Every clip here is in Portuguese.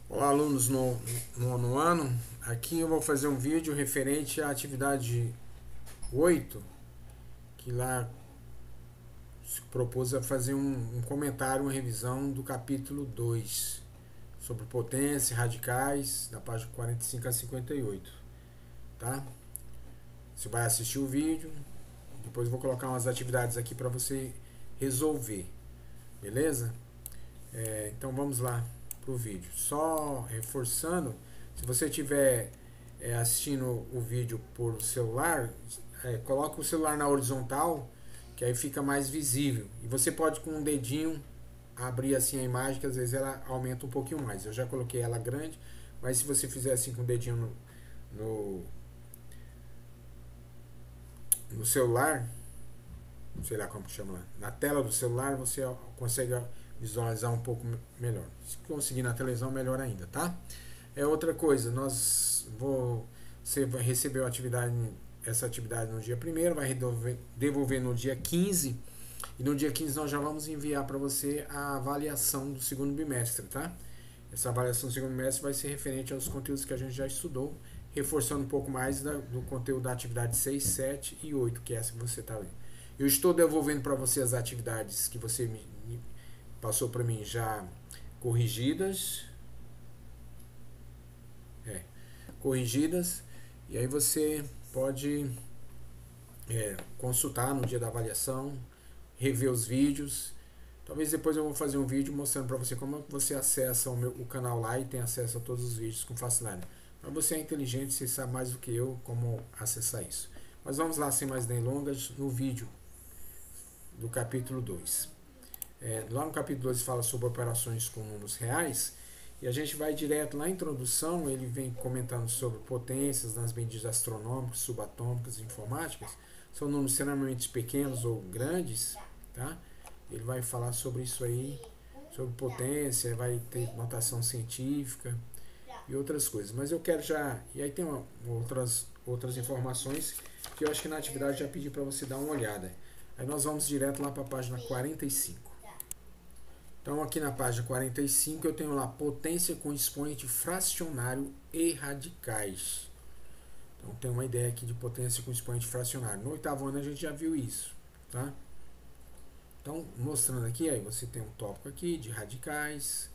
Olá, alunos no nono ano. Aqui eu vou fazer um vídeo referente à atividade 8, que lá se propôs a fazer um comentário, uma revisão do capítulo 2 sobre potência, radicais, da página 45 a 58. Tá? Você vai assistir o vídeo, depois eu vou colocar umas atividades aqui para você resolver, beleza? Então vamos lá pro vídeo. Só reforçando, se você estiver assistindo o vídeo por celular, coloque o celular na horizontal, que aí fica mais visível. E você pode com um dedinho abrir assim a imagem, que às vezes ela aumenta um pouquinho mais. Eu já coloquei ela grande, mas se você fizer assim com o dedinho no, no celular, sei lá como que chama lá, na tela do celular, você consegue visualizar um pouco melhor. Se conseguir na televisão, melhor ainda, tá? Outra coisa, você vai receber essa atividade no dia 1º, vai devolver no dia 15, e no dia 15 nós já vamos enviar para você a avaliação do segundo bimestre, tá? Essa avaliação do segundo bimestre vai ser referente aos conteúdos que a gente já estudou, reforçando um pouco mais do conteúdo da atividade 6, 7 e 8, que é essa que você está vendo. Eu estou devolvendo para você as atividades que você me passou para mim já corrigidas. Corrigidas. E aí você pode consultar no dia da avaliação, rever os vídeos. Talvez depois eu vou fazer um vídeo mostrando para você como você acessa o canal lá e tem acesso a todos os vídeos com facilidade. Mas você é inteligente, você sabe mais do que eu como acessar isso. Mas vamos lá, sem mais delongas, no vídeo do capítulo 2. Lá no capítulo 2 fala sobre operações com números reais, e a gente vai direto na introdução. Ele vem comentando sobre potências nas medidas astronômicas, subatômicas e informáticas. São números extremamente pequenos ou grandes, tá? Ele vai falar sobre isso aí, sobre potência, vai ter notação científica e outras coisas. Mas eu quero já... E aí tem outras informações que eu acho que na atividade já pedi para você dar uma olhada. Aí nós vamos direto lá para a página 45. Então aqui na página 45 eu tenho lá potência com expoente fracionário e radicais. Então tem uma ideia aqui de potência com expoente fracionário. No 8º ano a gente já viu isso, tá? Então mostrando aqui, aí você tem um tópico aqui de radicais.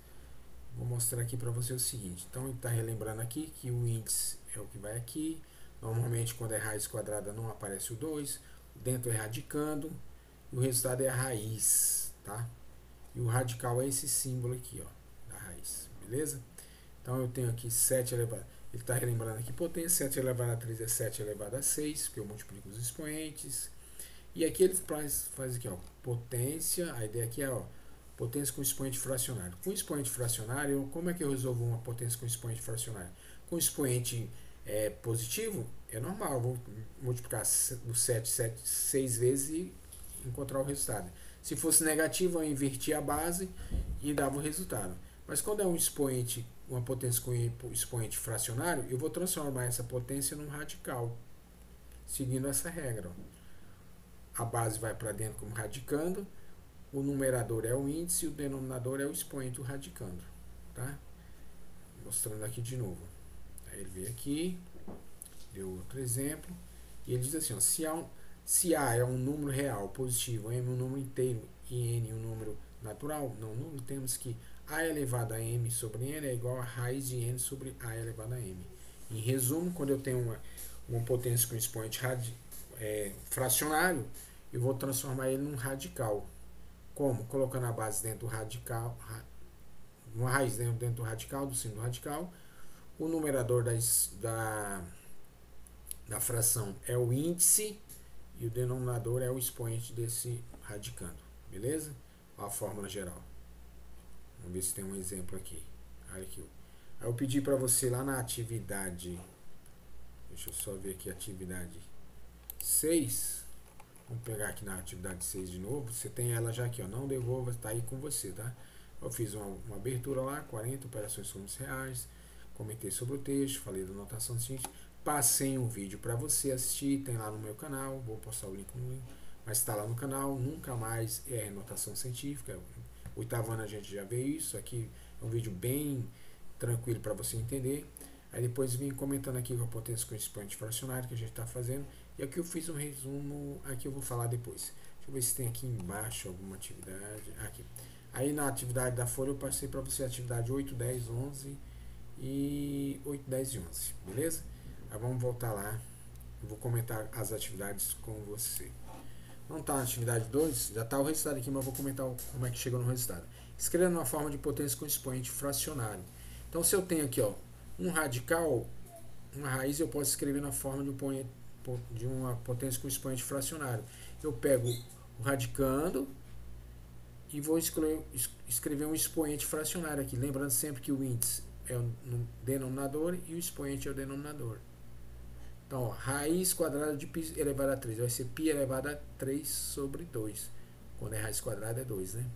Vou mostrar aqui para você o seguinte. Então ele está relembrando aqui que o índice é o que vai aqui. Normalmente quando é raiz quadrada não aparece o 2. Dentro é radicando. E o resultado é a raiz, tá? E o radical é esse símbolo aqui, ó, da raiz, beleza? Então eu tenho aqui 7 elevado, ele está relembrando aqui potência, 7 elevado a 3 é 7 elevado a 6, porque eu multiplico os expoentes. E aqui ele faz aqui, ó, potência, a ideia aqui é, ó, potência com expoente fracionário. Com expoente fracionário, como é que eu resolvo uma potência com expoente fracionário? Com expoente positivo, é normal, eu vou multiplicar o 6 vezes e encontrar o resultado. Se fosse negativo, eu invertia a base e dava o resultado. Mas quando é um expoente, uma potência com expoente fracionário, eu vou transformar essa potência num radical, seguindo essa regra. A base vai para dentro como radicando, o numerador é o índice e o denominador é o expoente do radicando. Tá? Mostrando aqui de novo. Aí ele veio aqui, deu outro exemplo, e ele diz assim, ó, se A é um número real positivo, M um número inteiro e N um número natural, não temos que A elevado a M sobre N é igual a raiz de N sobre A elevado a M. Em resumo, quando eu tenho uma potência com expoente fracionário, eu vou transformar ele num radical. Como? Colocando a base dentro do radical, uma raiz dentro do radical, do símbolo radical. O numerador da fração é o índice e o denominador é o expoente desse radicando, beleza? Olha a fórmula geral. Vamos ver se tem um exemplo aqui. Olha aqui. Aí eu pedi para você lá na atividade, deixa eu só ver aqui a atividade 6. Vamos pegar aqui na atividade 6 de novo. Você tem ela já aqui, ó, não devolva, está aí com você, tá? Eu fiz uma abertura lá, 40 operações com números reais, comentei sobre o texto, falei da notação científica, passei um vídeo para você assistir, tem lá no meu canal, vou postar o link no link, mas está lá no canal, nunca mais notação científica. 8º ano a gente já vê isso, aqui é um vídeo bem tranquilo para você entender. Aí depois vim comentando aqui com a potência com expoente fracionário que a gente está fazendo. E aqui eu fiz um resumo, aqui eu vou falar depois. Deixa eu ver se tem aqui embaixo alguma atividade. Aqui. Aí na atividade da folha eu passei para você a atividade 8, 10, 11 e 8, 10 e 11, beleza? Aí vamos voltar lá. Eu vou comentar as atividades com você. Não está na atividade 2, já está o resultado aqui, mas eu vou comentar como é que chegou no resultado. Escreva numa forma de potência com expoente fracionário. Então, se eu tenho aqui ó, um radical, uma raiz, eu posso escrever na forma de uma potência com expoente fracionário. Eu pego o radicando e vou escrever um expoente fracionário aqui. Lembrando sempre que o índice é o denominador e o expoente é o denominador. Então, ó, raiz quadrada de π elevado a 3 vai ser π elevado a 3 sobre 2. Quando é raiz quadrada é 2, né?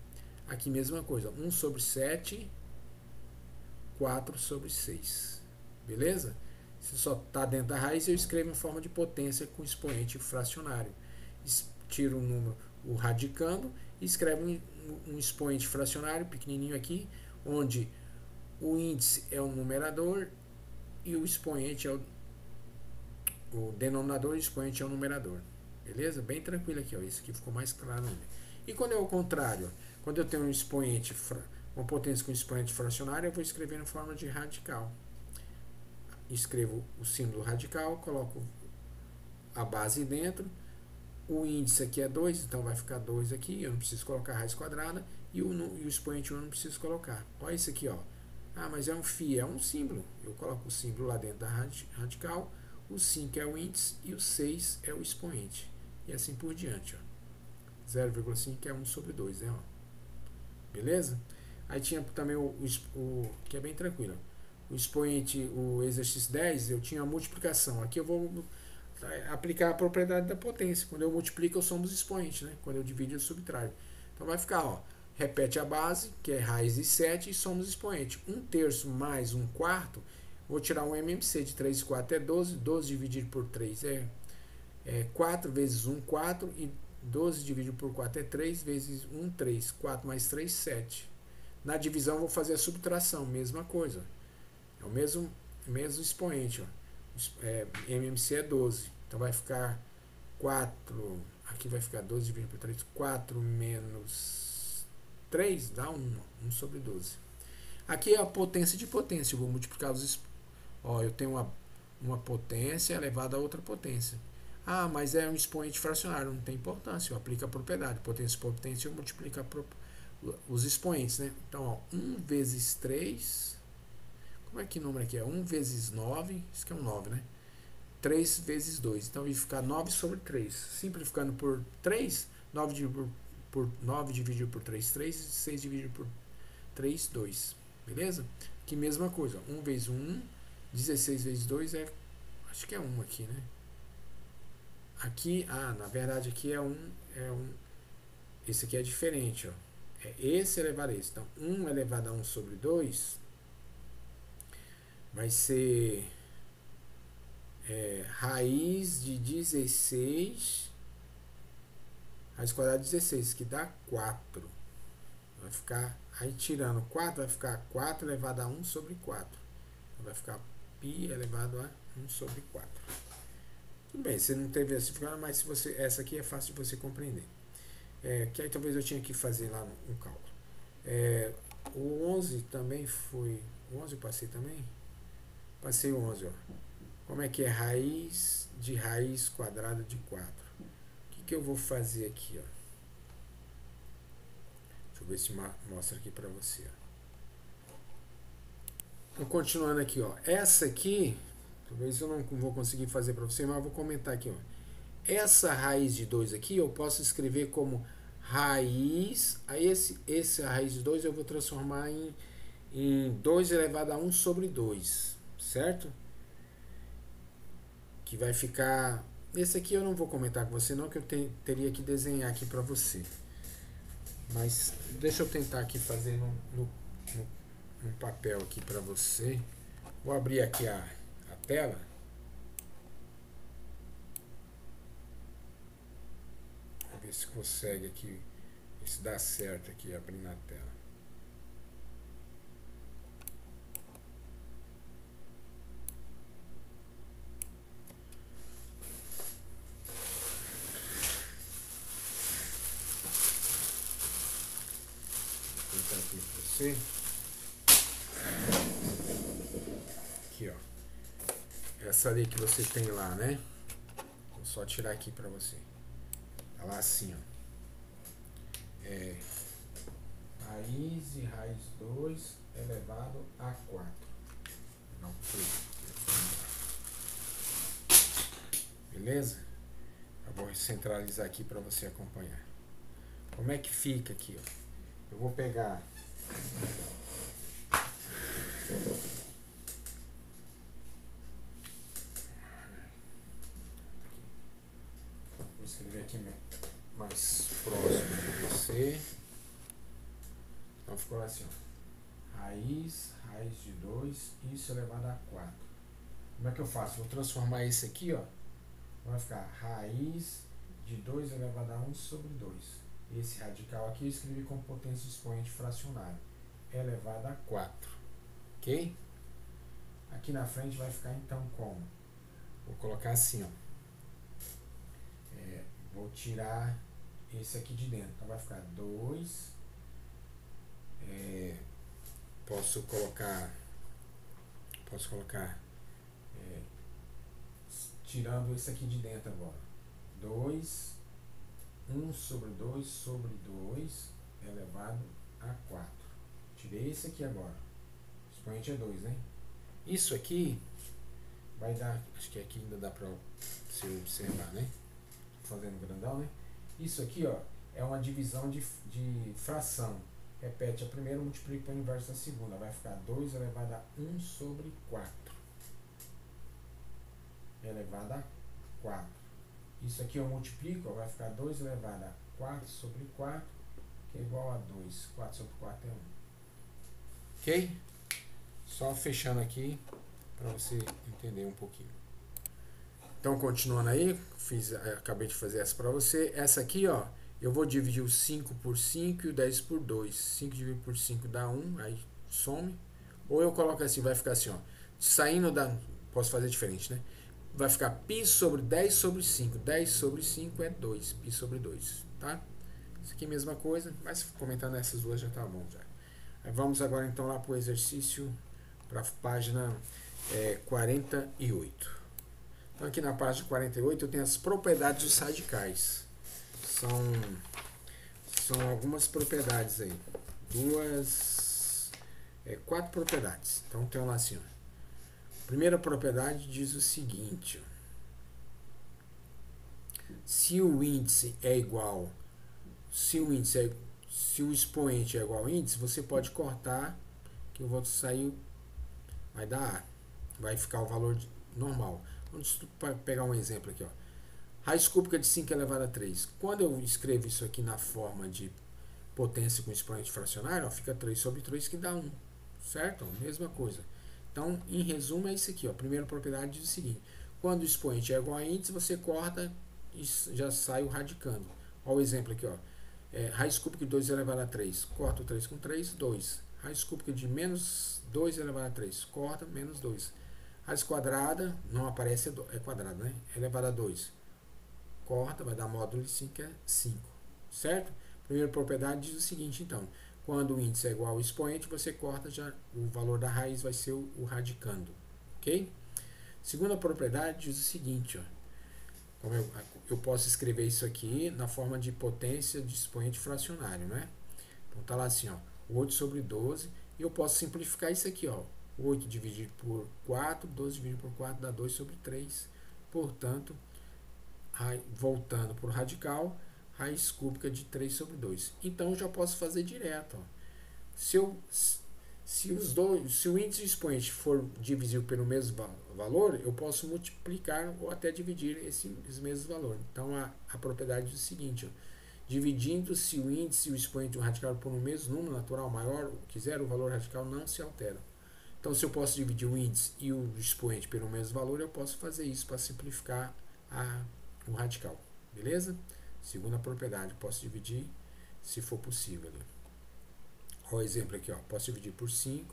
Aqui mesma coisa, 1 sobre 7, 4 sobre 6. Beleza? Se só está dentro da raiz, eu escrevo em forma de potência com expoente fracionário. Tiro o número, o radicando, e escrevo um expoente fracionário pequenininho aqui, onde o índice é o numerador e o expoente é o denominador e o expoente é o numerador. Beleza? Bem tranquilo aqui, ó. Isso aqui ficou mais claro ainda. E quando é o contrário, quando eu tenho um expoente, uma potência com expoente fracionário, eu vou escrever em forma de radical. Escrevo o símbolo radical, coloco a base dentro, o índice aqui é 2, então vai ficar 2 aqui, eu não preciso colocar raiz quadrada, e o expoente eu não preciso colocar. Olha isso aqui, ó. Ah, mas é um φ, é um símbolo. Eu coloco o símbolo lá dentro da radical, o 5 é o índice e o 6 é o expoente. E assim por diante, ó. 0,5 é 1 sobre 2, né? Ó. Beleza? Aí tinha também o que é bem tranquilo. O expoente, o exercício 10, eu tinha a multiplicação. Aqui eu vou aplicar a propriedade da potência. Quando eu multiplico, eu somo os expoentes, né? Quando eu divido, eu subtraio. Então vai ficar, ó, repete a base, que é raiz de 7, e soma os expoentes. 1/3 mais 1/4, vou tirar um MMC de 3 e 4 é 12. 12 dividido por 3 é 4 vezes 1, 4. E 12 dividido por 4 é 3 vezes 1, 3. 4 mais 3, 7. Na divisão, vou fazer a subtração, mesma coisa. É o mesmo expoente, ó. MMC é 12. Então vai ficar 4. Aqui vai ficar 12 dividido por 3. 4 menos 3 dá 1. 1 sobre 12. Aqui é a potência de potência. Eu vou multiplicar os. Ó, eu tenho uma potência elevada a outra potência. Ah, mas é um expoente fracionário. Não tem importância. Eu aplico a propriedade. Potência por potência, eu multiplico os expoentes, né? Então, ó, 1 vezes 3. Como é que número aqui é? 1 vezes 9. Isso aqui é um 9, né? 3 vezes 2. Então, vai ficar 9 sobre 3. Simplificando por 3, 9 dividido por 3, 3. 6 dividido por 3, 2. Beleza? Aqui, mesma coisa. 1 vezes 1, 16 vezes 2 é... Acho que é 1 aqui, né? Aqui, na verdade, aqui é 1. Esse aqui é diferente, ó. É esse elevado a esse. Então, 1 elevado a 1 sobre 2 vai ser raiz de 16, raiz quadrada de 16, que dá 4. Vai ficar, aí tirando 4, vai ficar 4 elevado a 1 sobre 4. Então, vai ficar π elevado a 1 sobre 4. Tudo bem, você não teve essa dificuldade, mas se essa aqui é fácil de você compreender. Que aí talvez eu tinha que fazer lá no cálculo. O 11 também foi... O 11 eu passei também? Passei o 11, ó. Como é que é raiz de raiz quadrada de 4? O que eu vou fazer aqui, ó? Deixa eu ver se mostra aqui pra você, ó. Então, continuando aqui, ó. Essa aqui, talvez eu não vou conseguir fazer pra você, mas eu vou comentar aqui, ó. Essa raiz de 2 aqui, eu posso escrever como raiz... Aí esse raiz de 2 eu vou transformar em 2 elevado a 1 sobre 2, certo? Que vai ficar... Esse aqui eu não vou comentar com você não, que eu teria que desenhar aqui para você. Mas deixa eu tentar aqui fazer no papel aqui para você. Vou abrir aqui a tela. Vou ver se consegue aqui, se dá certo aqui abrindo a tela. você. Aqui, ó. Essa ali que você tem lá, né? Vou só tirar aqui pra você. Tá lá assim, ó. Raiz e raiz 2 elevado a 4. Não, beleza? Eu vou centralizar aqui para você acompanhar. Como é que fica aqui, ó? Eu vou pegar vou escrever aqui mais próximo de você. Então ficou assim, ó. Raiz de 2, isso elevado a 4. Como é que eu faço? Vou transformar esse aqui, ó. Vai ficar raiz de 2 elevado a 1 sobre 2. Esse radical aqui eu escrevi com potência de expoente fracionário elevado a 4. Ok? Aqui na frente vai ficar então como? Vou colocar assim, ó. Vou tirar esse aqui de dentro. Então vai ficar 2. Posso colocar tirando esse aqui de dentro agora. 2, 1 sobre 2 sobre 2 elevado a 4. Tirei esse aqui agora. O expoente é 2, né? Isso aqui vai dar, acho que aqui ainda dá para você observar, né? Fazendo grandão, né? Isso aqui, ó, é uma divisão de fração. Repete a primeira, multiplica pelo inverso da segunda. Vai ficar 2 elevado a 1 sobre 4. Elevado a 4. Isso aqui eu multiplico, ó, vai ficar 2 elevado a 4 sobre 4, que é igual a 2. 4 sobre 4 é 1. Ok? Só fechando aqui para você entender um pouquinho. Então, continuando aí, acabei de fazer essa para você. Essa aqui, ó, eu vou dividir o 5 por 5 e o 10 por 2. 5 dividido por 5 dá 1, aí some. Ou eu coloco assim, vai ficar assim, ó. Saindo da... Posso fazer diferente, né? Vai ficar π sobre 10 sobre 5. 10 sobre 5 é 2. Π sobre 2, tá? Isso aqui é a mesma coisa, mas comentando essas duas já tá bom, já. Aí vamos agora então lá para o exercício, para a página 48. Então aqui na página 48 eu tenho as propriedades dos radicais. São algumas propriedades aí. Quatro propriedades. Então tem lá assim, ó. A primeira propriedade diz o seguinte, ó. Se o índice é igual, se o expoente é igual ao índice, você pode cortar, que eu vou sair, vai dar A. Vai ficar o valor normal. Vamos pegar um exemplo aqui, ó. Raiz cúbica de 5 elevado a 3. Quando eu escrevo isso aqui na forma de potência com expoente fracionário, ó, fica 3 sobre 3 que dá 1. Certo? Mesma coisa. Então, em resumo, é isso aqui, ó. A primeira propriedade diz o seguinte: quando o expoente é igual a índice, você corta e já sai o radicando. Olha o exemplo aqui, ó. Raiz cúbica de 2 elevado a 3. Corta o 3 com 3, 2. Raiz cúbica de menos 2 elevado a 3. Corta, menos 2. Raiz quadrada, não aparece, é quadrado, né? Elevado a 2. Corta, vai dar módulo de 5, é 5. Certo? Primeira propriedade diz o seguinte, então. Quando o índice é igual ao expoente, você corta, já o valor da raiz vai ser o radicando. Ok? Segunda propriedade diz o seguinte, ó. Como eu posso escrever isso aqui na forma de potência de expoente fracionário, né? Então tá lá assim, ó. 8 sobre 12. E eu posso simplificar isso aqui, ó. 8 dividido por 4, 12 dividido por 4 dá 2 sobre 3. Portanto, voltando para o radical, raiz cúbica de 3 sobre 2. Então, eu já posso fazer direto. Ó. Se o índice e o expoente for divisível pelo mesmo valor, eu posso multiplicar ou até dividir esses mesmos valores. Então, a propriedade diz o seguinte, ó, dividindo-se o índice e o expoente de um radical por um mesmo número natural maior, o que quiser, o valor radical não se altera. Então, se eu posso dividir o índice e o expoente pelo mesmo valor, eu posso fazer isso para simplificar o radical. Beleza? Segunda propriedade, posso dividir se for possível. Olha o exemplo aqui, ó. Posso dividir por 5.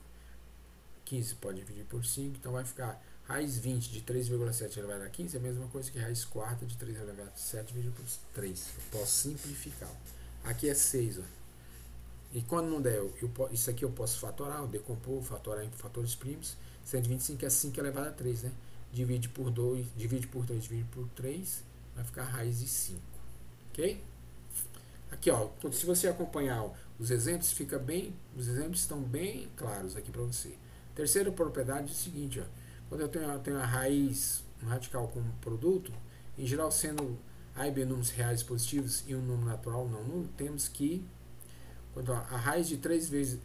15 pode dividir por 5. Então vai ficar raiz 20 de 3,7 elevado a 15. É a mesma coisa que raiz quarta de 3 elevado a 7 dividido por 3. Eu posso simplificar. Aqui é 6. Ó. E quando não der, isso aqui eu posso fatorar, eu decompor, fatorar em fatores primos. 125 é 5 elevado a 3, né? Divide por 2, divide por 2, divide por 3, vai ficar raiz de 5. Ok? Aqui, ó, se você acompanhar os exemplos, os exemplos estão bem claros aqui para você. Terceira propriedade é o seguinte, ó, quando eu tenho a raiz, um radical como produto, em geral sendo A e B números reais positivos e um número natural não nulo, temos que, quando a raiz de 3 vezes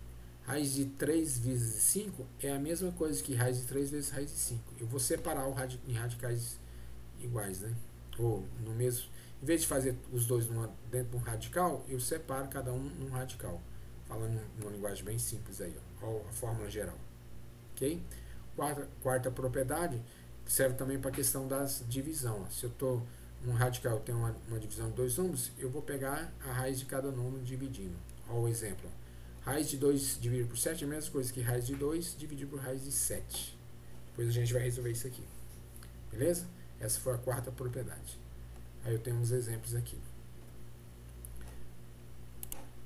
5 é a mesma coisa que raiz de 3 vezes raiz de 5. Eu vou separar em radicais iguais, né? Ou no mesmo. Em vez de fazer os dois dentro de um radical, eu separo cada um num radical. Falando numa linguagem bem simples aí, ó, a fórmula geral. Ok? Quarta propriedade serve também para a questão das divisão. Se eu estou num radical, eu tenho uma divisão de dois números, eu vou pegar a raiz de cada número dividindo. Olha o exemplo. Raiz de 2 dividido por 7 é a mesma coisa que raiz de 2 dividido por raiz de 7. Depois a gente vai resolver isso aqui. Beleza? Essa foi a quarta propriedade. Aí eu tenho uns exemplos aqui.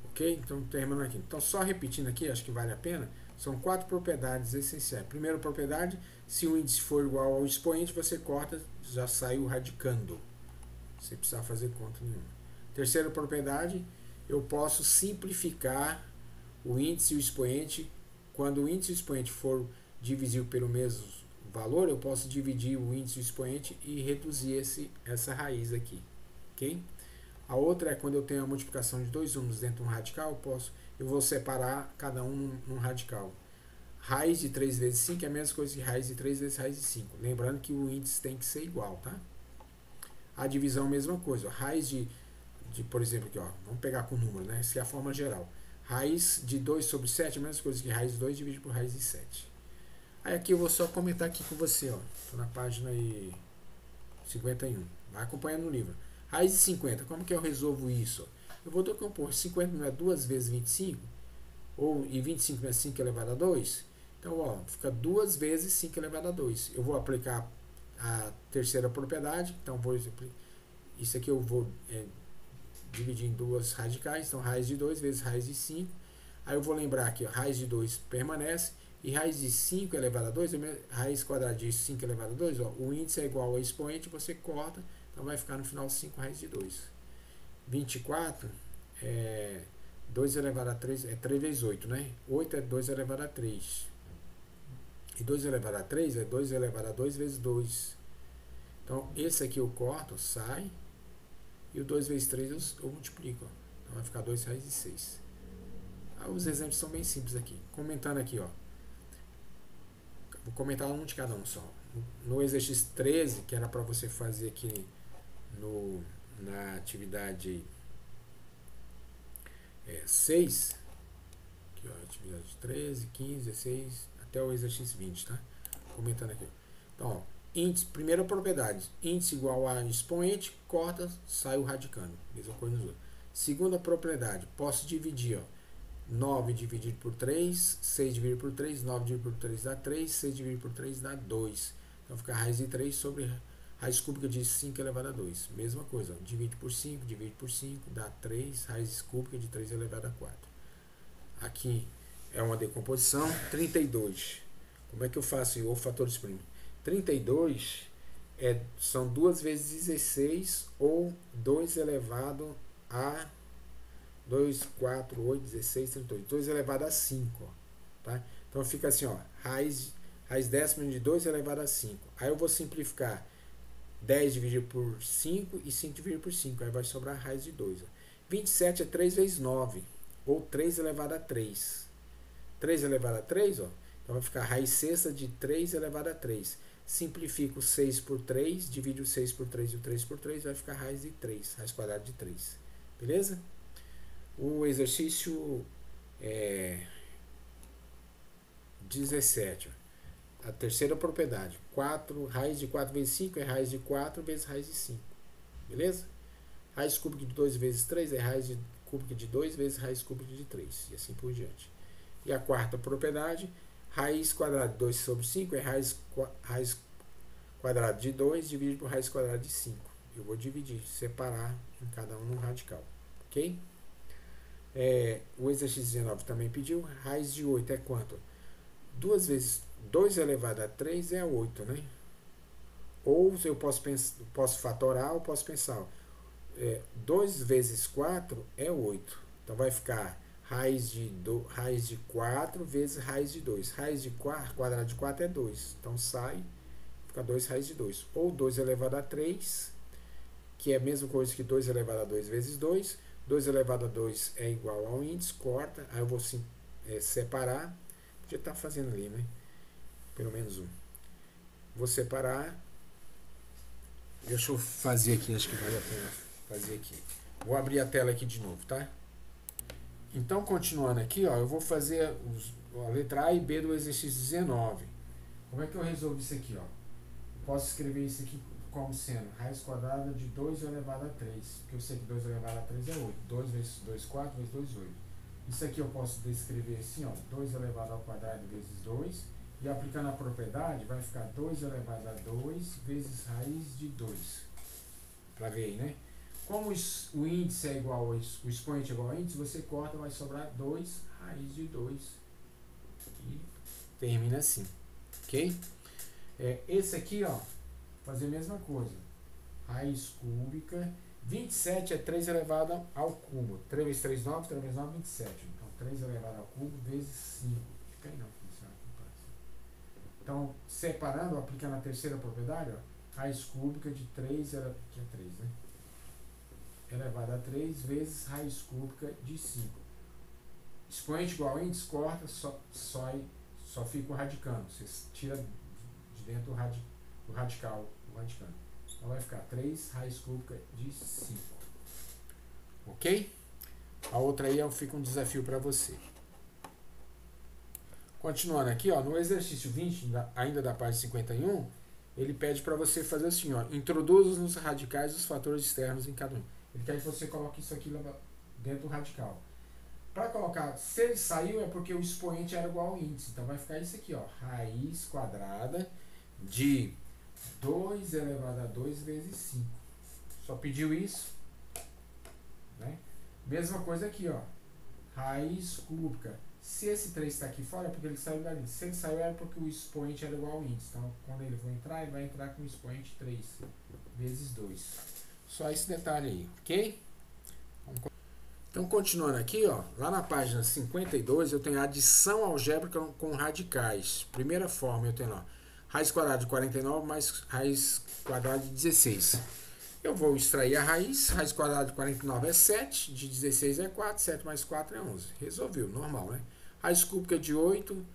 Ok? Então, terminando aqui. Então, só repetindo aqui, acho que vale a pena. São 4 propriedades essenciais. Primeira propriedade, se o índice for igual ao expoente, você corta, já sai o radicando. Sem precisar fazer conta nenhuma. Terceira propriedade, eu posso simplificar o índice e o expoente. Quando o índice e o expoente for divisível pelo mesmo valor, eu posso dividir o índice e o expoente e reduzir essa raiz aqui. Ok? A outra é quando eu tenho a multiplicação de dois números dentro de um radical, eu vou separar cada um num radical. Raiz de 3 vezes 5 é a mesma coisa que raiz de 3 vezes raiz de 5. Lembrando que o índice tem que ser igual, tá? A divisão, mesma coisa. Raiz de por exemplo, aqui, ó, vamos pegar com o número, né? Essa é a forma geral. Raiz de 2 sobre 7 é a mesma coisa que raiz de 2 dividido por raiz de 7. Aí aqui eu vou só comentar aqui com você, ó. Estou na página aí 51. Vai acompanhando no livro. Raiz de 50, como que eu resolvo isso? Eu vou decompor 50 não é 2 vezes 25, e 25 não é 5 elevado a 2. Então, ó, fica 2 vezes 5 elevado a 2. Eu vou aplicar a terceira propriedade, então isso aqui eu vou dividir em duas radicais, então raiz de 2 vezes raiz de 5. Aí eu vou lembrar que raiz de 2 permanece, e raiz de 5 elevado a 2, raiz quadrada de 5 elevado a 2, ó, o índice é igual ao expoente, você corta, então vai ficar no final 5 raiz de 2. 24 é 2 elevado a 3, é 3 vezes 8, né? 8 é 2 elevado a 3. E 2 elevado a 3 é 2 elevado a 2 vezes 2. Então, esse aqui eu corto, sai, e o 2 vezes 3 eu multiplico, ó. Então vai ficar 2 raiz de 6. Os exemplos são bem simples aqui. Comentando aqui, ó. Vou comentar um de cada um só. No exercício 13, que era para você fazer aqui na atividade 6, aqui, ó, atividade 13, 15, 16, até o exercício 20, tá? Comentando aqui. Então, ó, índice, primeira propriedade, índice igual a expoente, corta, sai o radicando. Mesma coisa nos outros. Segunda propriedade, posso dividir, ó. 9 dividido por 3, 6 dividido por 3, 9 dividido por 3 dá 3, 6 dividido por 3 dá 2. Então fica raiz de 3 sobre raiz cúbica de 5 elevado a 2. Mesma coisa, ó, divide por 5, dá 3, raiz cúbica de 3 elevado a 4. Aqui é uma decomposição. 32. Como é que eu faço o fatores primos? 32 são 2 vezes 16 ou 2 elevado a 2, 4, 8, 16, 38. 2 elevado a 5. Ó, tá? Então fica assim, ó, raiz décima de 2 elevado a 5. Aí eu vou simplificar 10 dividido por 5 e 5 dividido por 5. Aí vai sobrar raiz de 2. Ó. 27 é 3 vezes 9, ou 3 elevado a 3. 3 elevado a 3, ó, então vai ficar raiz sexta de 3 elevado a 3. Simplifico 6 por 3, divide o 6 por 3 e o 3 por 3, vai ficar raiz de 3, raiz quadrada de 3. Beleza? O exercício 17. Ó. A terceira propriedade. Raiz de 4 vezes 5 é raiz de 4 vezes raiz de 5. Beleza? Raiz cúbica de 2 vezes 3 é raiz cúbica de 2 vezes raiz cúbica de 3. E assim por diante. E a quarta propriedade. Raiz quadrada de 2 sobre 5 é raiz quadrada de 2 dividido por raiz quadrada de 5. Eu vou dividir, separar em cada um no radical. Ok? O exercício 19 também pediu. Raiz de 8 é quanto? 2 vezes 2 elevado a 3 é 8, né? Ou eu posso fatorar ou posso pensar. 2 vezes 4 é 8. Então vai ficar raiz de 4 vezes raiz de 2. Raiz de 4, quadrado de 4 é 2. Então sai, fica 2 raiz de 2. Ou 2 elevado a 3, que é a mesma coisa que 2 elevado a 2 vezes 2. 2 elevado a 2 é igual ao índice, corta. Aí eu vou separar. Podia estar fazendo ali, né? Pelo menos um. Vou separar. Deixa eu fazer aqui, acho que vale a pena fazer aqui. Vou abrir a tela aqui de novo, tá? Então, continuando aqui, ó, eu vou fazer a letra A e B do exercício 19. Como é que eu resolvo isso aqui, ó? Posso escrever isso aqui como sendo raiz quadrada de 2 elevado a 3. Porque eu sei que 2 elevado a 3 é 8. 2 vezes 2, 4, vezes 2, 8. Isso aqui eu posso descrever assim, ó, 2 elevado ao quadrado vezes 2. E aplicando a propriedade, vai ficar 2 elevado a 2 vezes raiz de 2. Para ver aí, né? Como o índice é igual ao o expoente é igual ao índice, você corta, vai sobrar 2 raiz de 2. E termina assim. Ok? Esse aqui, ó, fazer a mesma coisa. Raiz cúbica. 27 é 3 elevado ao cubo. 3 vezes 3, 9. 3 vezes 9, 27. Então, 3 elevado ao cubo vezes 5. Fica aí, não. Então, separando, aplicando a terceira propriedade, ó, raiz cúbica de 3, que é 3, né? Elevado a 3 vezes raiz cúbica de 5. Expoente igual a índice, corta, só fica o radicando. Você tira de dentro o radical, o radicando. Então vai ficar 3 raiz cúbica de 5. Ok? A outra aí fica um desafio para você. Continuando aqui, ó, no exercício 20, ainda da página 51, ele pede para você fazer assim, ó, introduza nos radicais os fatores externos em cada um. Ele quer que você coloque isso aqui dentro do radical. Para colocar, se ele saiu é porque o expoente era igual ao índice. Então vai ficar isso aqui, ó, raiz quadrada de 2 elevado a 2 vezes 5. Só pediu isso, né? Mesma coisa aqui, ó, raiz cúbica. Se esse 3 está aqui fora é porque ele saiu dali. Se ele saiu é porque o expoente era igual ao índice. Então, quando ele for entrar, ele vai entrar com o expoente 3 vezes 2. Só esse detalhe aí, ok? Então, continuando aqui, ó, lá na página 52, eu tenho a adição algébrica com radicais. Primeira forma, eu tenho lá, raiz quadrada de 49 mais raiz quadrada de 16. Eu vou extrair a raiz quadrada de 49 é 7, de 16 é 4, 7 mais 4 é 11. Resolveu, normal, né? Raiz cúbica de 8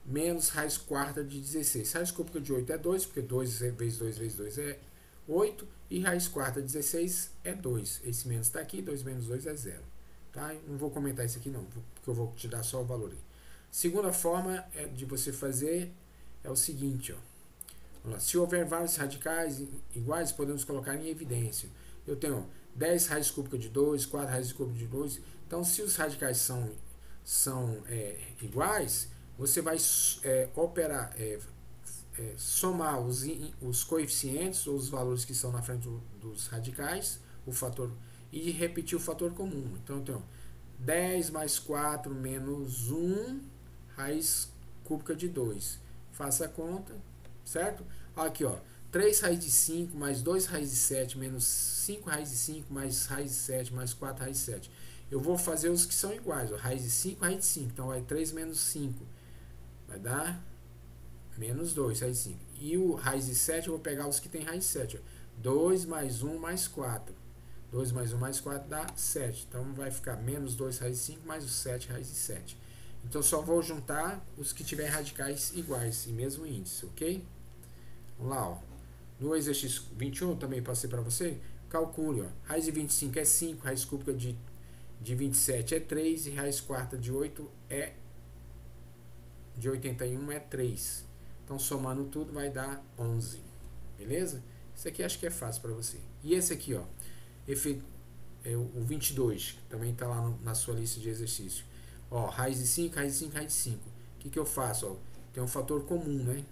menos raiz quarta de 16. Raiz cúbica de 8 é 2, porque 2 vezes 2 vezes 2 é 8. E raiz quarta de 16 é 2. Esse menos está aqui, 2 menos 2 é 0. Tá? Não vou comentar isso aqui não, porque eu vou te dar só o valor aí. Segunda forma de você fazer é o seguinte, ó. Vamos lá. Se houver vários radicais iguais, podemos colocar em evidência. Eu tenho 10 raiz cúbica de 2, 4 raiz cúbica de 2. Então, se os radicais são iguais, você vai somar os coeficientes ou os valores que estão na frente dos radicais, o fator, e repetir o fator comum. Então, eu tenho 10 mais 4 menos 1 raiz cúbica de 2. Faça a conta, certo? Aqui, ó, 3 raiz de 5 mais 2 raiz de 7 menos 5 raiz de 5 mais raiz de 7 mais 4 raiz de 7. Eu vou fazer os que são iguais, ó, raiz de 5, raiz de 5. Então, vai 3 menos 5. Vai dar menos 2, raiz de 5. E o raiz de 7, eu vou pegar os que tem raiz de 7. Ó. 2 mais 1 mais 4. 2 mais 1 mais 4 dá 7. Então, vai ficar menos 2 raiz de 5 mais o 7 raiz de 7. Então, só vou juntar os que tiverem radicais iguais e mesmo índice, ok? Vamos lá, ó. No exercício 21, também passei para você. Calcule, ó. Raiz de 25 é 5, raiz cúbica de 27 é 3 e raiz quarta de 81 é 3. Então, somando tudo, vai dar 11. Beleza? Isso aqui acho que é fácil para você. E esse aqui, ó, o 22, que também está lá na sua lista de exercício. Ó, raiz de 5, raiz de 5, raiz de 5. O que eu faço? Ó, tem um fator comum, né?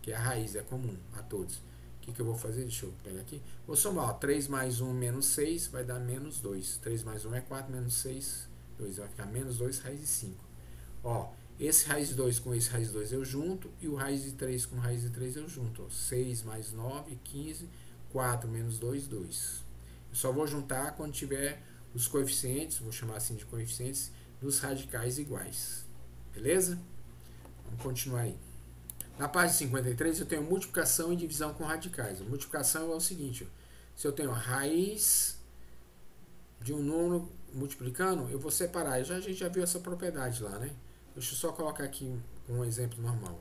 Que é a raiz, é comum a todos. O que eu vou fazer? Deixa eu pegar aqui. Vou somar, ó, 3 mais 1 menos 6 vai dar menos 2. 3 mais 1 é 4, menos 6 2, vai ficar menos 2 raiz de 5. Ó, esse raiz de 2 com esse raiz de 2 eu junto, e o raiz de 3 com raiz de 3 eu junto. Ó, 6 mais 9, 15, 4 menos 2, 2. Eu só vou juntar quando tiver os coeficientes, vou chamar assim de coeficientes, dos radicais iguais. Beleza? Vamos continuar aí. Na página 53 eu tenho multiplicação e divisão com radicais. A multiplicação é o seguinte, ó, se eu tenho a raiz de um número multiplicando, eu vou separar. A gente já viu essa propriedade lá, né? Deixa eu só colocar aqui um exemplo normal.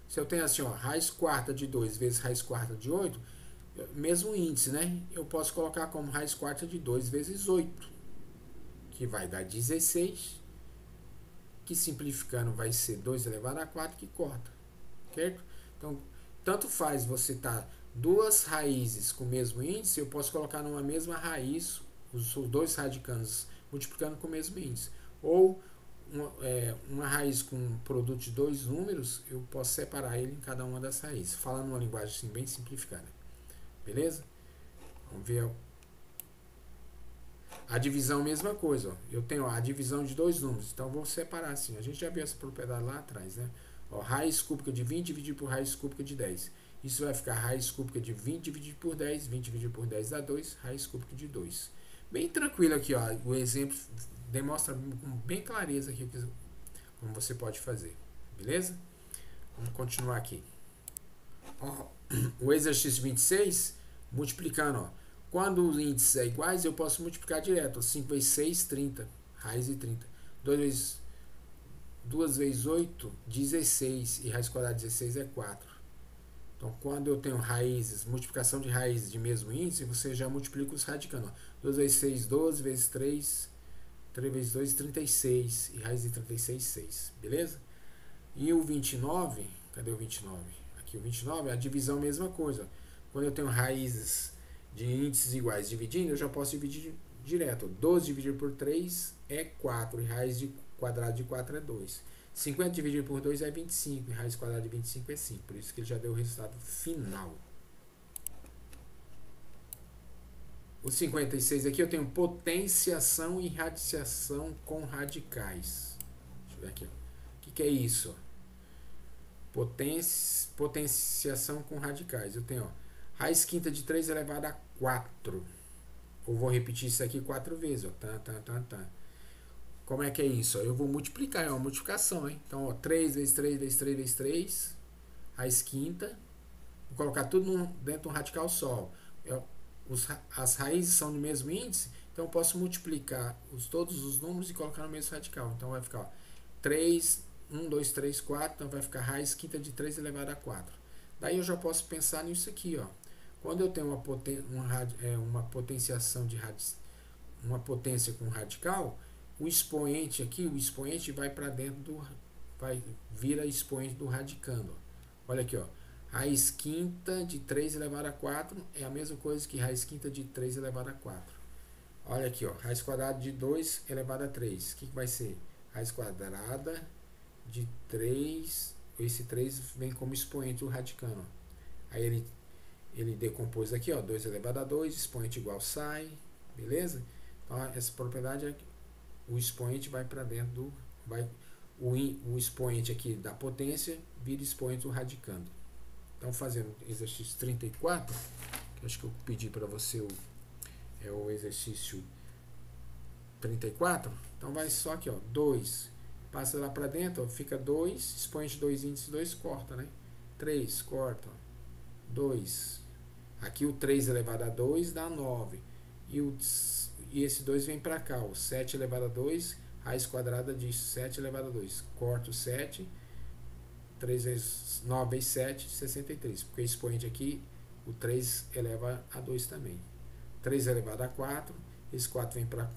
Se eu tenho assim, ó, raiz quarta de 2 vezes raiz quarta de 8, mesmo índice, né? Eu posso colocar como raiz quarta de 2 vezes 8, que vai dar 16, que simplificando vai ser 2 elevado a 4, que corta, certo? Então, tanto faz você estar duas raízes com o mesmo índice, eu posso colocar numa mesma raiz, os dois radicandos multiplicando com o mesmo índice. Ou uma raiz com um produto de dois números, eu posso separar ele em cada uma das raízes, falando uma linguagem assim, bem simplificada. Beleza? Vamos ver a divisão, mesma coisa. Ó. Eu tenho a divisão de dois números, então vou separar assim. A gente já viu essa propriedade lá atrás, né? Ó, raiz cúbica de 20 dividido por raiz cúbica de 10. Isso vai ficar raiz cúbica de 20 dividido por 10. 20 dividido por 10 dá 2. Raiz cúbica de 2. Bem tranquilo aqui, ó. O exemplo demonstra com bem clareza aqui como você pode fazer. Beleza? Vamos continuar aqui. Ó, o exercício 26, multiplicando, ó. Quando os índices são iguais, eu posso multiplicar direto. 5 vezes 6, 30. Raiz de 30. 2 vezes 8, 16. E raiz quadrada de 16 é 4. Então, quando eu tenho raízes, multiplicação de raízes de mesmo índice, você já multiplica os radicando. 2 vezes 6, 12. Vezes 3, 3 vezes 2, 36. E raiz de 36, 6. Beleza? E o 29, cadê o 29? Aqui o 29 é a divisão, mesma coisa. Quando eu tenho raízes de índices iguais dividindo, eu já posso dividir direto. 12 dividido por 3 é 4, e raiz de quadrado de 4 é 2. 50 dividido por 2 é 25, e raiz quadrada de 25 é 5. Por isso que ele já deu o resultado final. O 56 aqui eu tenho potenciação e radiciação com radicais. Deixa eu ver aqui. O que é isso? Potenciação com radicais. Eu tenho, ó, raiz quinta de 3 elevado a 4. Eu vou repetir isso aqui 4 vezes. Ó. Como é que é isso? Ó? Eu vou multiplicar, é uma multiplicação. Hein? Então, ó, 3 vezes 3 vezes 3 vezes 3, raiz quinta. Vou colocar tudo dentro de um radical só. As raízes são do mesmo índice, então eu posso multiplicar todos os números e colocar no mesmo radical. Então, vai ficar, ó, 3, 1, 2, 3, 4, então vai ficar raiz quinta de 3 elevado a 4. Daí eu já posso pensar nisso aqui, ó. Quando eu tenho uma potenciação de uma potência com radical, o expoente aqui, o expoente vai para dentro vira expoente do radicando. Ó. Olha aqui, ó. Raiz quinta de 3 elevado a 4 é a mesma coisa que raiz quinta de 3 elevado a 4. Olha aqui, ó. Raiz quadrada de 2 elevado a 3. O que vai ser? Raiz quadrada de 3, esse 3 vem como expoente do radicando. Aí ele decompôs aqui, ó, 2 elevado a 2, expoente igual sai, beleza? Então, essa propriedade é que o expoente vai para dentro o expoente aqui da potência vira expoente do radicando. Então, fazendo exercício 34, que acho que eu pedi para você o exercício 34, então vai só aqui, ó, 2, passa lá para dentro, ó, fica 2, expoente 2 índice 2, corta, né? 3, corta, ó, 2, aqui o 3 elevado a 2 dá 9, e esse 2 vem para cá, o 7 elevado a 2, raiz quadrada de 7 elevado a 2, corta o 7, 3 vezes 9 vezes 7, 63, porque o expoente aqui, o 3 eleva a 2 também. 3 elevado a 4, esse 4 vem para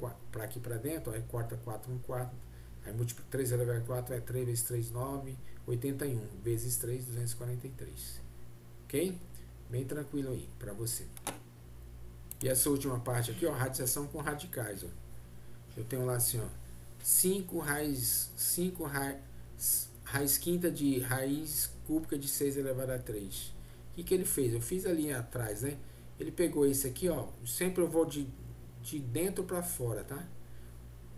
aqui para dentro, ó, aí corta 4, 1, 4, aí múltiplo 3 elevado a 4 é 3 vezes 3, 9, 81, vezes 3, 243. Ok? Bem tranquilo aí para você. E essa última parte aqui, ó, radiciação com radicais. Ó. Eu tenho lá assim, ó, 5 raiz quinta de raiz cúbica de 6 elevado a 3. O que ele fez? Eu fiz ali atrás, né? Ele pegou esse aqui, ó, sempre eu vou de dentro para fora, tá?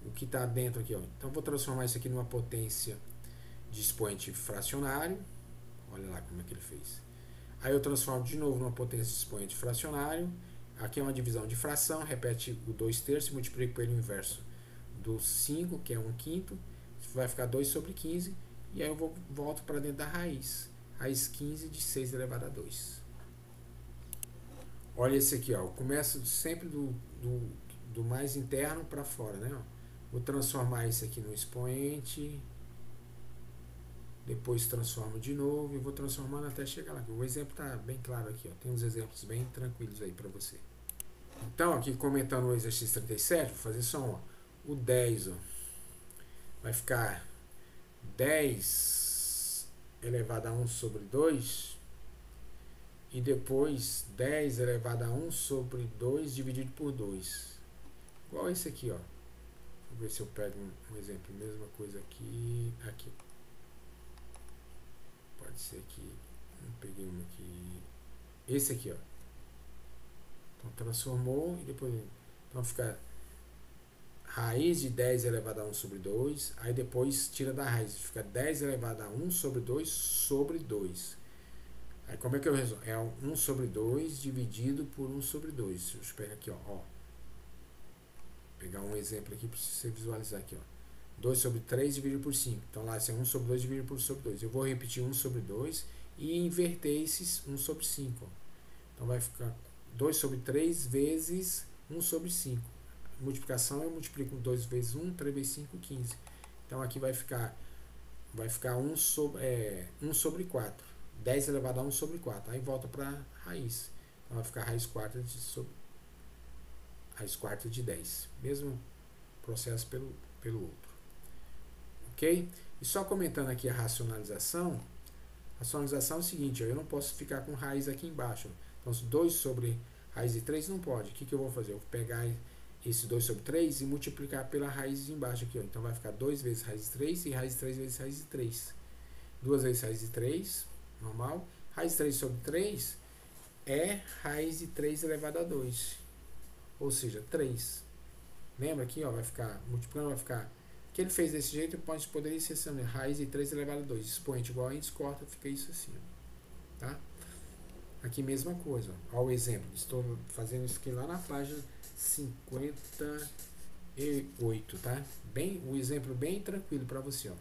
o que está dentro aqui, ó. Então vou transformar isso aqui numa potência de expoente fracionário. Olha lá como é que ele fez. Aí eu transformo de novo numa potência de expoente fracionário. Aqui é uma divisão de fração, repete o 2/3 e multiplica pelo inverso do 5, que é 1/5. Vai ficar 2 sobre 15. E aí eu volto para dentro da raiz. Raiz 15 de 6 elevado a 2. Olha esse aqui, ó. Eu começo sempre do mais interno para fora, né? Vou transformar isso aqui no expoente. Depois transformo de novo e vou transformando até chegar lá. O exemplo está bem claro aqui, ó. Tem uns exemplos bem tranquilos aí para você. Então, aqui comentando o exercício 37, vou fazer só um. Ó. O 10, ó, vai ficar 10 elevado a 1 sobre 2. E depois 10 elevado a 1 sobre 2 dividido por 2. Igual esse aqui, ó. Vou ver se eu pego um exemplo. Mesma coisa aqui. Aqui. Pode ser aqui. Não peguei um aqui. Esse aqui, ó. Então transformou e depois. Então fica raiz de 10 elevado a 1 sobre 2. Aí depois tira da raiz. Fica 10 elevado a 1 sobre 2 sobre 2. Aí como é que eu resolvo? É 1 sobre 2 dividido por 1 sobre 2. Deixa eu pegar aqui, ó. Pegar um exemplo aqui para você visualizar aqui, ó. 2 sobre 3 dividido por 5. Então lá esse é 1 sobre 2 dividido por 1 sobre 2. Eu vou repetir 1 sobre 2 e inverter esses 1 sobre 5. Ó. Então vai ficar 2 sobre 3 vezes 1 sobre 5. Multiplicação eu multiplico 2 vezes 1, 3 vezes 5, 15. Então aqui vai ficar 1 sobre 4. 10 elevado a 1 sobre 4. Aí volta para a raiz. Então vai ficar raiz quarta de 10. Mesmo processo pelo outro. Ok? E só comentando aqui a racionalização. A racionalização é o seguinte, ó, eu não posso ficar com raiz aqui embaixo. Ó. Então 2 sobre raiz de 3 não pode. O que eu vou fazer? Eu vou pegar esse 2 sobre 3 e multiplicar pela raiz de embaixo aqui. Ó. Então vai ficar 2 vezes raiz de 3 e raiz de 3 vezes raiz de 3. 2 vezes raiz de 3, normal. Raiz de 3 sobre 3 é raiz de 3 elevado a 2. Ou seja, 3. Lembra aqui, ó, vai ficar, multiplicando vai ficar, o que ele fez desse jeito, poderia ser assim, raiz de 3 elevado a 2. Expoente igual a índice, corta, fica isso assim, ó, tá? Aqui mesma coisa, ó, o exemplo, estou fazendo isso aqui lá na página 58, tá? O exemplo bem tranquilo para você, ó. O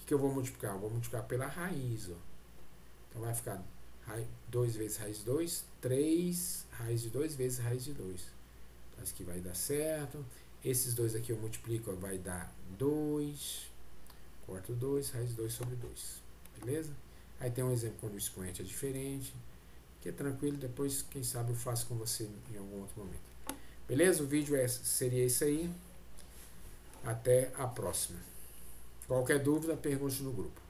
que eu vou multiplicar? Eu vou multiplicar pela raiz, ó. Então vai ficar 2 vezes raiz de 2, 3 raiz de 2 vezes raiz de 2. Então isso aqui vai dar certo. Esses dois aqui eu multiplico, ó, vai dar 2. Corto 2, raiz de 2 sobre 2. Beleza? Aí tem um exemplo quando o expoente é diferente. Que é tranquilo, depois quem sabe eu faço com você em algum outro momento. Beleza? O vídeo seria isso aí. Até a próxima. Qualquer dúvida, pergunte no grupo.